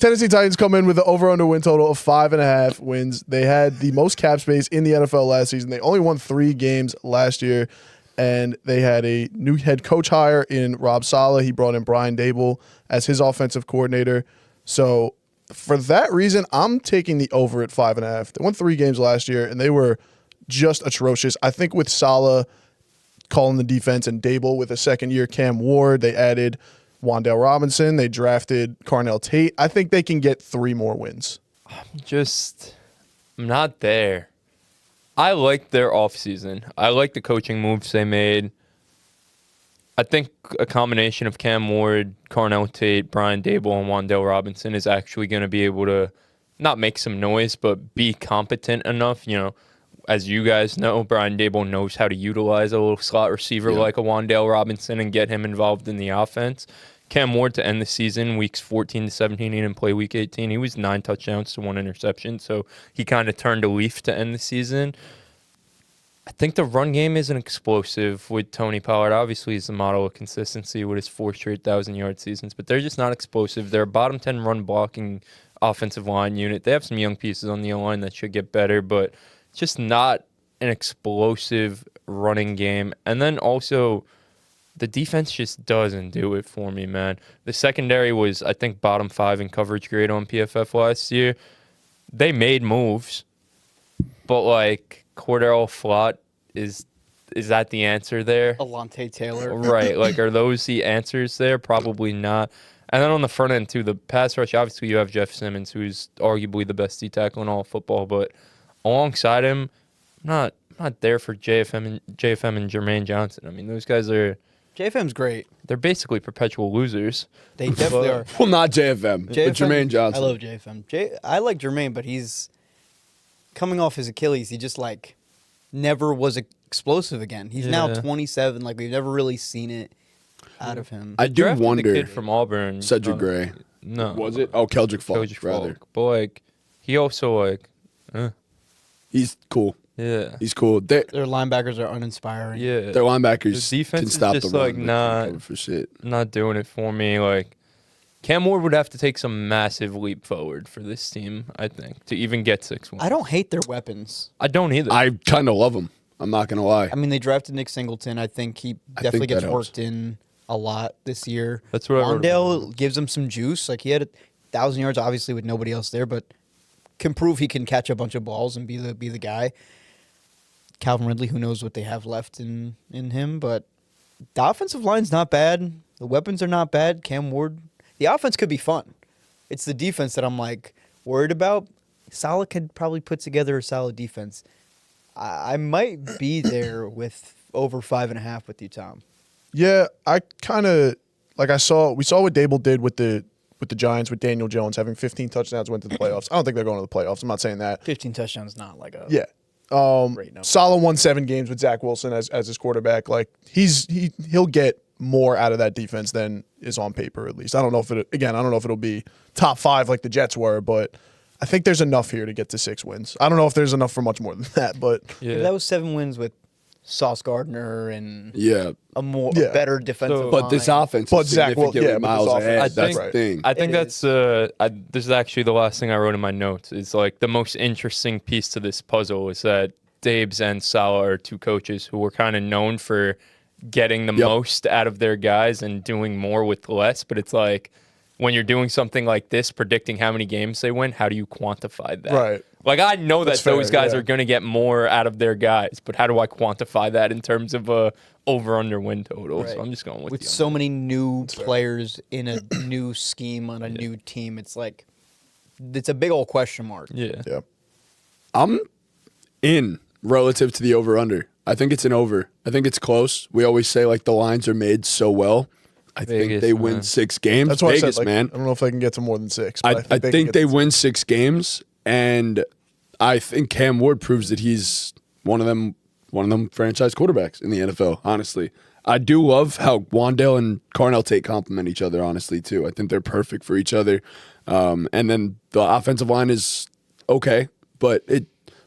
Tennessee Titans come in with an over-under win total of 5.5 wins. They had the most cap space in the NFL last season. They only won 3 games last year, and they had a new head coach hire in Rob Saleh. He brought in Brian Daboll as his offensive coordinator. So for that reason, I'm taking the over at 5.5. They won 3 games last year, and they were just atrocious. I think with Saleh calling the defense and Daboll with a second-year Cam Ward, they added Wan'Dale Robinson. They drafted Carnell Tate. I think they can get 3 more wins. I'm not there. I like their offseason. I like the coaching moves they made. I think a combination of Cam Ward, Carnell Tate, Brian Daboll, and Wan'Dale Robinson is actually going to be able to not make some noise, but be competent enough. You know, as you guys know, Brian Daboll knows how to utilize a little slot receiver like a Wan'Dale Robinson and get him involved in the offense. Cam Ward to end the season, weeks 14 to 17, he didn't play week 18. He was 9 touchdowns to 1 interception, so he kind of turned a leaf to end the season. I think the run game isn't explosive with Tony Pollard. Obviously, he's the model of consistency with his 4 straight 1,000-yard seasons, but they're just not explosive. They're a bottom 10 run blocking offensive line unit. They have some young pieces on the O-line that should get better, but just not an explosive running game. And then also, the defense just doesn't do it for me, man. The secondary was, I think, bottom 5 in coverage grade on PFF last year. They made moves, but like Cordell Flott, is that the answer there? Alontae Taylor. Right. Like, are those the answers there? Probably not. And then on the front end, too, the pass rush, obviously you have Jeff Simmons, who's arguably the best D-tackle in all of football, but alongside him, not there for JFM and Jermaine Johnson. I mean, those guys are... JFM's great. They're basically perpetual losers. They definitely are. Well, not JFM, but Jermaine Johnson. I love JFM. I like Jermaine, but he's coming off his Achilles. He just, like, never was explosive again. He's now 27. Like, we've never really seen it out of him. I do wonder. The kid from Auburn. Cedric Gray. No. Was it? Oh, Keldrick Falk, rather. But, like, he also, like... He's cool. Yeah. He's cool. Their linebackers are uninspiring. Yeah. Their linebackers The defense can is stop just, the like, run. not- For shit. Not doing it for me. Like, Cam Ward would have to take some massive leap forward for this team, I think, to even get 6 wins. I don't hate their weapons. I don't either. I kind of love him. I'm not going to lie. I mean, they drafted Nick Singleton. I think he definitely gets worked in a lot this year. That's what I wrote about Wan'Dale gives him some juice. Like, he had 1,000 yards, obviously, with nobody else there, but can prove he can catch a bunch of balls and be the guy. Calvin Ridley, who knows what they have left in him, but the offensive line's not bad. The weapons are not bad. Cam Ward, the offense could be fun. It's the defense that I'm like worried about. Saleh could probably put together a solid defense. I might be there with over 5.5 with you, Tom. Yeah, I kind of we saw what Daboll did with the Giants with Daniel Jones having 15 touchdowns, went to the playoffs. I don't think they're going to the playoffs. I'm not saying that. 15 touchdowns, not like a great number. Saleh won 7 games with Zach Wilson as his quarterback. Like he'll get more out of that defense than is on paper, at least. I don't know if it'll be top 5 like the Jets were, but I think there's enough here to get to 6 wins. I don't know if there's enough for much more than that, but that was 7 wins with Sauce Gardner and Yeah. a better defensive line. But this offense is significantly miles ahead. That's the thing. I think that's this is actually the last thing I wrote in my notes. It's like the most interesting piece to this puzzle is that Dabes and Saleh are 2 coaches who were kind of known for getting the most out of their guys and doing more with less. But it's like when you're doing something like this, predicting how many games they win, how do you quantify that? Right. Like, I know that those guys yeah. are going to get more out of their guys, but how do I quantify that in terms of a over-under win total? Right. So I'm just going with With you. so many new players in a new scheme on a new team, it's like it's a big old question mark. Yeah. I'm in relative to the over-under. I think it's an over. I think it's close. We always say, like, the lines are made so well. I think they win 6 games. That's why Vegas, I said, man. I don't know if they can get to more than 6. I think they win 6 games, and I think Cam Ward proves that he's one of them franchise quarterbacks in the NFL, honestly. I do love how Wan'Dale and Carnell Tate complement each other, honestly, too. I think they're perfect for each other. And then the offensive line is okay, but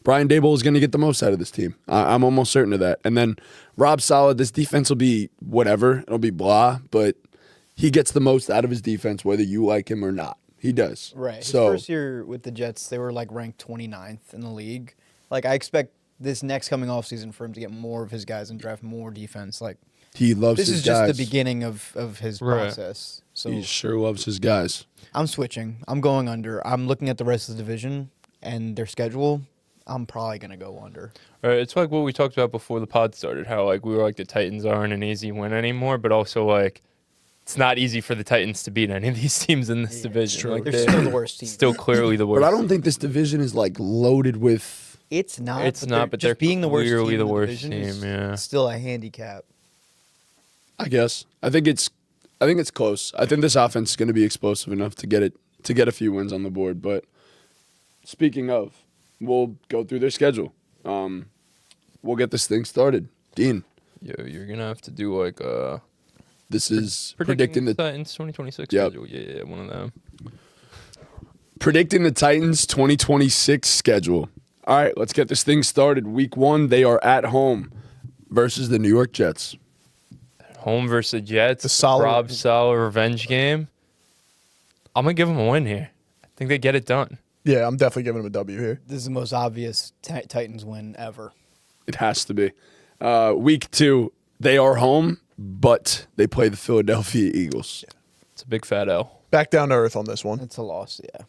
Brian Daboll is going to get the most out of this team. I'm almost certain of that. And then Rob Saleh, this defense will be whatever. It'll be blah, but he gets the most out of his defense, whether you like him or not. He does. Right. His So first year with the Jets, they were like ranked 29th in the league. Like I expect this next coming off season for him to get more of his guys and draft more defense. Like he loves this his is just guys. the beginning of his Right. process. So He sure loves his guys. I'm switching. I'm going under. I'm looking at the rest of the division and their schedule. I'm probably gonna go under. Right, it's like what we talked about before the pod started. How like we were like the Titans aren't an easy win anymore, but also like it's not easy for the Titans to beat any of these teams in this division. true. Like, They're still the worst team. Still clearly the worst. But I don't think this division is like loaded with. It's not. It's not, but just they're being the worst clearly team the in worst division team, is yeah. still a handicap. I guess. I think it's close. I think this offense is going to be explosive enough to get a few wins on the board. But speaking of, we'll go through their schedule. We'll get this thing started. Dean, Yo, you're gonna have to do like this is predicting the Titans 2026 Yep. schedule. Yeah, one of them. predicting the Titans 2026 schedule. All right, let's get this thing started. Week 1, they are at home versus the New York Jets. Home versus the Jets. The Saleh- Rob Saleh revenge game. I'm gonna give them a win here. I think they get it done. Yeah, I'm definitely giving him a W here. This is the most obvious Titans win ever. It has to be. Week 2, they are home, but they play the Philadelphia Eagles. It's a big fat L. Back down to earth on this one. It's a loss, yeah.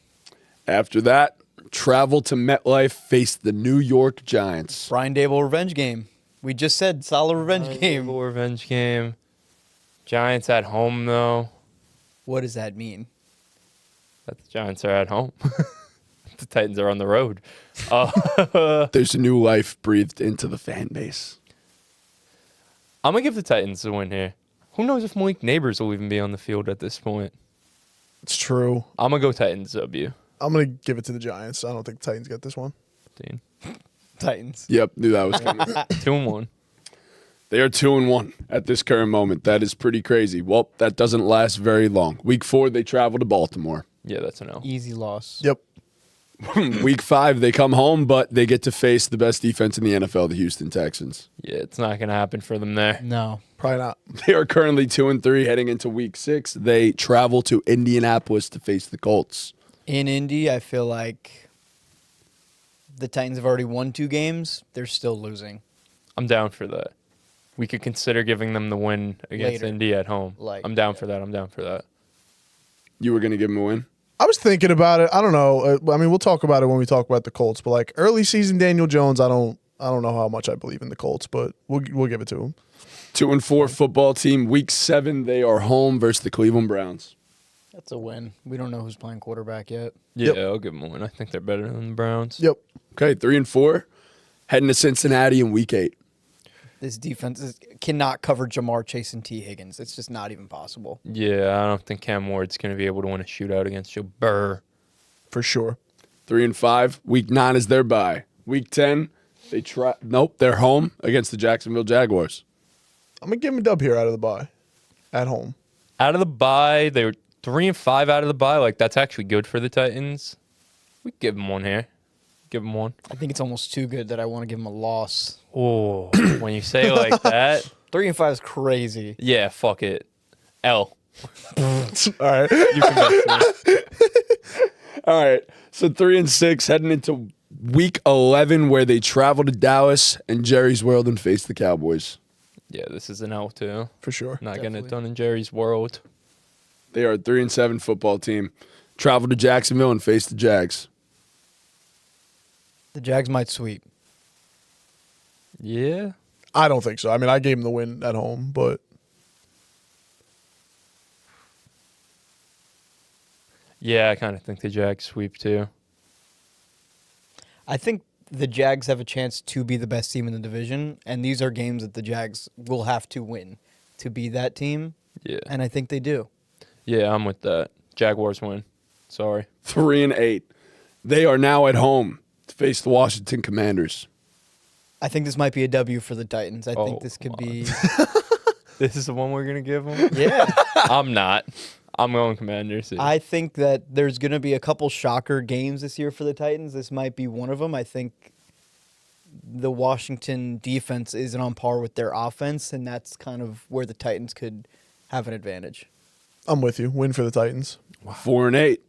After that, travel to MetLife, face the New York Giants. Brian Daboll revenge game. We just said solid revenge game. Double revenge game. Giants at home though. What does that mean? That the Giants are at home. The Titans are on the road. There's a new life breathed into the fan base. I'm gonna give the Titans a win here. Who knows if Malik Neighbors will even be on the field at this point? It's true. I'm gonna go Titans W. I'm going to give it to the Giants. I don't think the Titans get this one. Dean. Titans. Yep, knew that was coming. 2-1. They are 2-1 at this current moment. That is pretty crazy. Well, that doesn't last very long. Week 4, they travel to Baltimore. Yeah, that's an L. Easy loss. Yep. Week 5, they come home, but they get to face the best defense in the NFL, the Houston Texans. Yeah, it's not gonna happen for them there. No. Probably not. They are currently 2-3 heading into Week 6. They travel to Indianapolis to face the Colts. In Indy, I feel like the Titans have already won 2 games. They're still losing. I'm down for that. We could consider giving them the win against Later. Indy at home. Like, I'm down for that. I'm down for that. You were going to give them a win? I was thinking about it. I don't know. I mean, we'll talk about it when we talk about the Colts. But like early season Daniel Jones, I don't know how much I believe in the Colts, but we'll give it to him. 2-4 football team. Week 7, they are home versus the Cleveland Browns. That's a win. We don't know who's playing quarterback yet. Yeah, Yep. I'll give them a win. I think they're better than the Browns. Yep. Okay, 3-4, heading to Cincinnati in Week 8. This defense cannot cover Jamar Chase and T. Higgins. It's just not even possible. Yeah, I don't think Cam Ward's going to be able to win a shootout against Joe Burr. For sure. 3-5. Week 9 is their bye. Week 10, they're home against the Jacksonville Jaguars. I'm going to give him a dub here out of the bye. At home. Out of the bye, they were 3-5 out of the bye. Like, that's actually good for the Titans. We give them one here. Give them one. I think it's almost too good that I want to give them a loss. Oh, when you say it like that, 3-5 is crazy. yeah, fuck it. L. All right. You convinced me. All right, so 3-6, heading into Week 11, where they travel to Dallas and Jerry's World and face the Cowboys. Yeah, this is an L too. For sure. Not getting it Definitely. done in Jerry's world. They are a 3-7 football team. Travel to Jacksonville and face the Jags. The Jags might sweep. Yeah. I don't think so. I mean, I gave him the win at home, but Yeah, I kind of think the Jags sweep too. I think the Jags have a chance to be the best team in the division, and these are games that the Jags will have to win to be that team, Yeah. and I think they do. Yeah, I'm with that. Jaguars win. Sorry. 3-8. They are now at home to face the Washington Commanders. I think this might be a W for the Titans. I Oh, think this could come be. This is the one we're going to give them? Yeah. I'm not. I'm going Commanders. I think that there's going to be a couple shocker games this year for the Titans. This might be one of them. I think the Washington defense isn't on par with their offense, and that's kind of where the Titans could have an advantage. I'm with you. Win for the Titans. 4-8.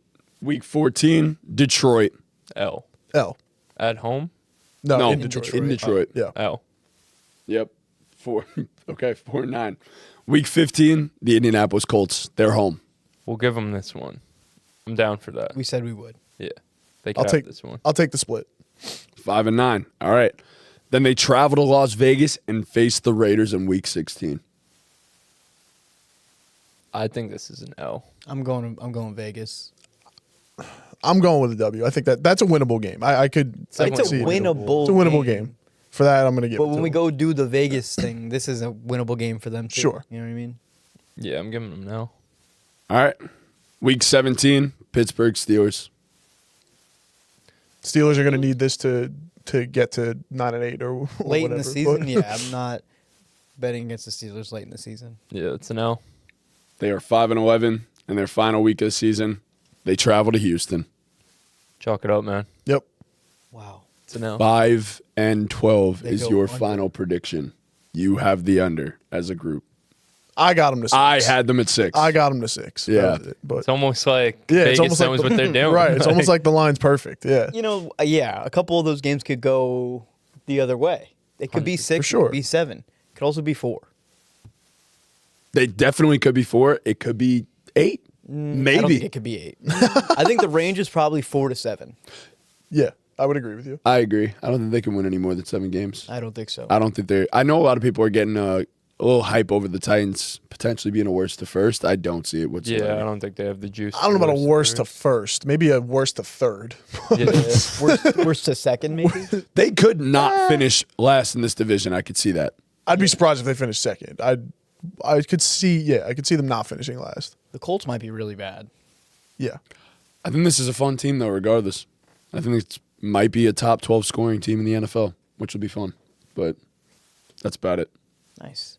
Week 14, Detroit. L. L. At home? No, In Detroit. Yeah. L. Yep. 4-9. Week 15, the Indianapolis Colts. They're home. We'll give them this one. I'm down for that. We said we would. Yeah. They I'll can take have this one. I'll take the split. 5-9. All right. Then they travel to Las Vegas and face the Raiders in Week 16. I think this is an L. I'm going Vegas. I'm going with a W. I think that's a winnable game. I could. It's a I could see it. winnable. It's a winnable game. For that, I'm going to give. But it to when we them. go do the Vegas thing, this is a winnable game for them too. Sure. You know what I mean? Yeah, I'm giving them an L. All right. Week 17, Pittsburgh Steelers. Steelers are going to need this to get to 9-8 or Late whatever. in the season, But- yeah, I'm not betting against the Steelers late in the season. Yeah, it's an L. They are 5-11 in their final week of the season. They travel to Houston. Chalk it up, man. Yep. Wow. It's an L. 5-12 They is go your under. final prediction. You have the under as a group. I got them to 6. I had them at 6. I got them to 6. Yeah. That was it. But It's almost like yeah, Vegas it's almost knows like what they're doing. Right. It's almost like the line's perfect. Yeah. You know, yeah, a couple of those games could go the other way. It could be 6, sure. it could be 7. It could also be 4. They definitely could be 4. It could be 8. I don't think Maybe. it could be 8. I think the range is probably 4 to 7. Yeah. I would agree with you. I agree. I don't think they can win any more than 7 games. I don't think so. I don't think they're. I know a lot of people are getting a little hype over the Titans potentially being a worst to first. I don't see it whatsoever. Yeah, I don't think they have the juice. I don't know about a worst to to first. Maybe a worst to third. Yeah. Worst to second, maybe? They could not finish last in this division. I could see that. I'd be surprised if they finished second. I could see them not finishing last. The Colts might be really bad. Yeah. I think this is a fun team though. Regardless, I think it might be a top 12 scoring team in the NFL, which will be fun. But that's about it. Nice.